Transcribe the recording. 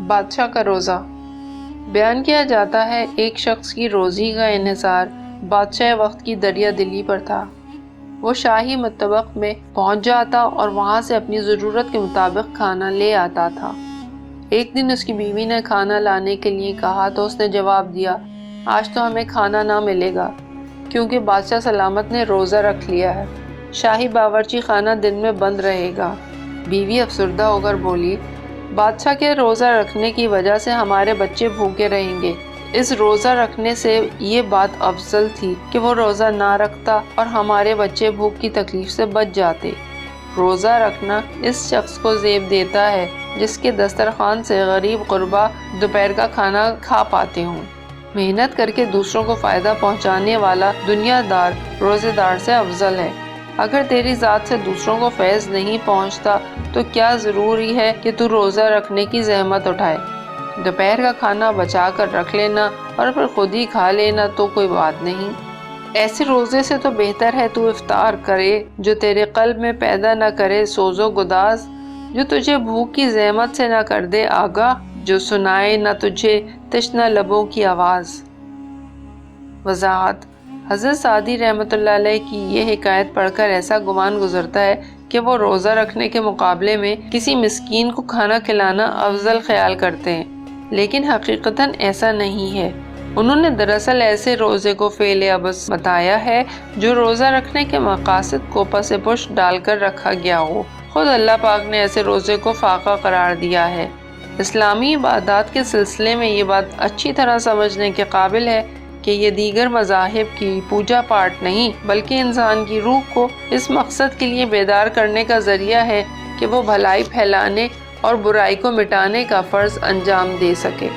بادشاہ کا روزہ۔ بیان کیا جاتا ہے ایک شخص کی روزی کا انحصار بادشاہ وقت کی دریا دلی پر تھا۔ وہ شاہی مطبخ میں پہنچ جاتا اور وہاں سے اپنی ضرورت کے مطابق کھانا لے آتا تھا۔ ایک دن اس کی بیوی نے کھانا لانے کے لیے کہا تو اس نے جواب دیا، آج تو ہمیں کھانا نہ ملے گا کیونکہ بادشاہ سلامت نے روزہ رکھ لیا ہے، شاہی باورچی خانہ دن میں بند رہے گا۔ بیوی افسردہ ہو کر بولی، بادشاہ کے روزہ رکھنے کی وجہ سے ہمارے بچے بھوکے رہیں گے، اس روزہ رکھنے سے یہ بات افضل تھی کہ وہ روزہ نہ رکھتا اور ہمارے بچے بھوک کی تکلیف سے بچ جاتے۔ روزہ رکھنا اس شخص کو زیب دیتا ہے جس کے دسترخوان سے غریب غربا دوپہر کا کھانا کھا پاتے ہوں۔ محنت کر کے دوسروں کو فائدہ پہنچانے والا دنیا دار روزے دار سے افضل ہے۔ اگر تیری ذات سے دوسروں کو فیض نہیں پہنچتا تو کیا ضروری ہے کہ تو روزہ رکھنے کی زحمت اٹھائے؟ دوپہر کا کھانا بچا کر رکھ لینا اور پھر خود ہی کھا لینا تو کوئی بات نہیں۔ ایسے روزے سے تو بہتر ہے تو افطار کرے جو تیرے قلب میں پیدا نہ کرے سوز و گداز، جو تجھے بھوک کی زحمت سے نہ کر دے آگاہ، جو سنائے نہ تجھے تشنہ لبوں کی آواز۔ وضاحت: حضرت سعدی رحمۃ اللہ علیہ کی یہ حکایت پڑھ کر ایسا گمان گزرتا ہے کہ وہ روزہ رکھنے کے مقابلے میں کسی مسکین کو کھانا کھلانا افضل خیال کرتے ہیں، لیکن حقیقتاً ایسا نہیں ہے۔ انہوں نے دراصل ایسے روزے کو فعل عبث بتایا ہے جو روزہ رکھنے کے مقاصد کو پس پش ڈال کر رکھا گیا ہو۔ خود اللہ پاک نے ایسے روزے کو فاقہ قرار دیا ہے۔ اسلامی عبادات کے سلسلے میں یہ بات اچھی طرح سمجھنے کے قابل ہے کہ یہ دیگر مذاہب کی پوجا پاٹ نہیں بلکہ انسان کی روح کو اس مقصد کے لیے بیدار کرنے کا ذریعہ ہے کہ وہ بھلائی پھیلانے اور برائی کو مٹانے کا فرض انجام دے سکے۔